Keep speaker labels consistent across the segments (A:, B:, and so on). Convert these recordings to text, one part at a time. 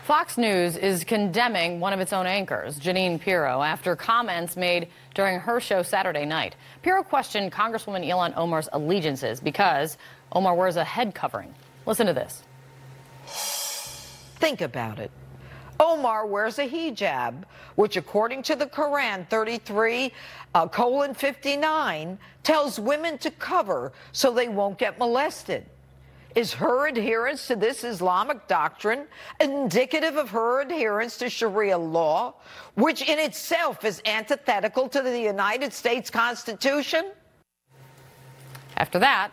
A: Fox News is condemning one of its own anchors, Jeanine Pirro, after comments made during her show Saturday night. Pirro questioned Congresswoman Ilhan Omar's allegiances because Omar wears a head covering. Listen to this.
B: Think about it. Omar wears a hijab, which according to the Quran 33:59 tells women to cover so they won't get molested. Is her adherence to this Islamic doctrine indicative of her adherence to Sharia law, which in itself is antithetical to the United States Constitution?
A: After that,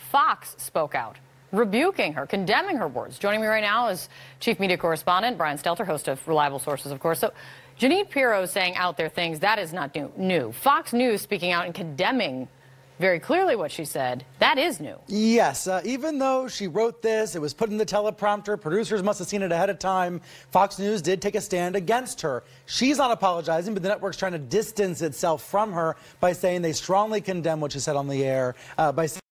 A: Fox spoke out, rebuking her, condemning her words. Joining me right now is Chief Media Correspondent Brian Stelter, host of Reliable Sources, of course. So Jeanine Pirro saying out there things, that is not new. Fox News speaking out and condemning very clearly what she said, that is new.
C: Yes, even though she wrote this, it was put in the teleprompter, producers must have seen it ahead of time, Fox News did take a stand against her. She's not apologizing, but the network's trying to distance itself from her by saying they strongly condemn what she said on the air, by saying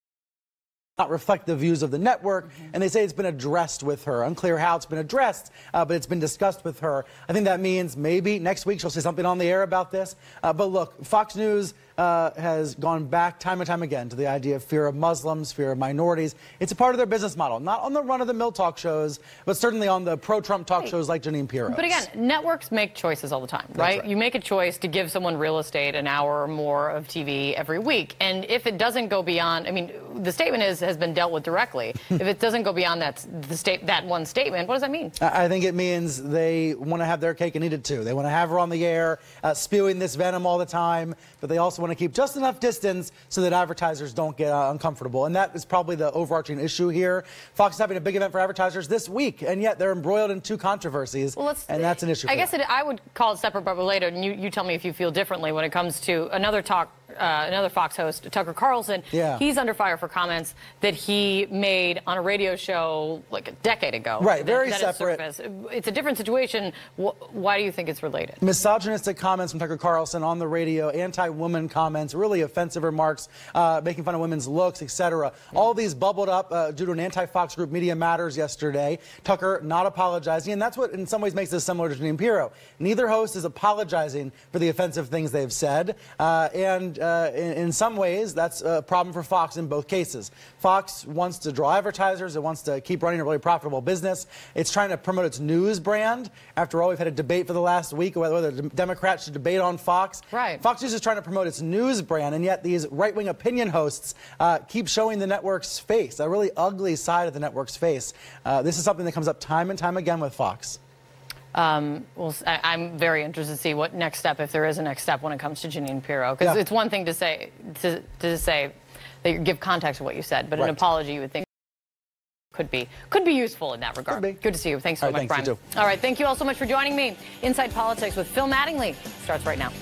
C: not reflect the views of the network, and they say it's been addressed with her. Unclear how it's been addressed, but it's been discussed with her. I think that means maybe next week she'll say something on the air about this. But look, Fox News has gone back time and time again to the idea of fear of Muslims, fear of minorities. It's a part of their business model, not on the run-of-the-mill talk shows, but certainly on the pro-Trump talk shows like Jeanine Pirro.
A: But again, networks make choices all the time, right? You make a choice to give someone real estate an hour or more of TV every week. And if it doesn't go beyond, I mean, the statement has been dealt with directly. If it doesn't go beyond that one statement, what does that mean? I
C: think it means they want to have their cake and eat it too. They want to have her on the air, spewing this venom all the time, but they also want to keep just enough distance so that advertisers don't get uncomfortable. And that is probably the overarching issue here. Fox is having a big event for advertisers this week, and yet they're embroiled in two controversies, and that's an issue.
A: I guess I would call it separate but related, and you tell me if you feel differently when it comes to another Fox host, Tucker Carlson.
C: Yeah.
A: He's under fire for comments that he made on a radio show like a decade ago.
C: Right, very separate.
A: It's a different situation. Why do you think it's related?
C: Misogynistic comments from Tucker Carlson on the radio, anti-woman comments, really offensive remarks, making fun of women's looks, etc. All these bubbled up due to an anti-Fox group, Media Matters, yesterday. Tucker not apologizing, and that's what in some ways makes this similar to Jeanine Pirro. Neither host is apologizing for the offensive things they've said, and in some ways, that's a problem for Fox in both cases. Fox wants to draw advertisers. It wants to keep running a really profitable business. It's trying to promote its news brand. After all, we've had a debate for the last week whether the Democrats should debate on Fox.
A: Right.
C: Fox News is trying to promote its news brand, and yet these right-wing opinion hosts keep showing the network's face, a really ugly side of the network's face. This is something that comes up time and time again with Fox.
A: Well, I'm very interested to see what next step, if there is a next step, when it comes to Jeanine Pirro. Because it's one thing to say that you give context to what you said, but an apology you would think could be useful in that regard. Good to see you. Thanks so much, Brian.
C: You too.
A: All right, thank you all so much for joining me. Inside Politics with Phil Mattingly starts right now.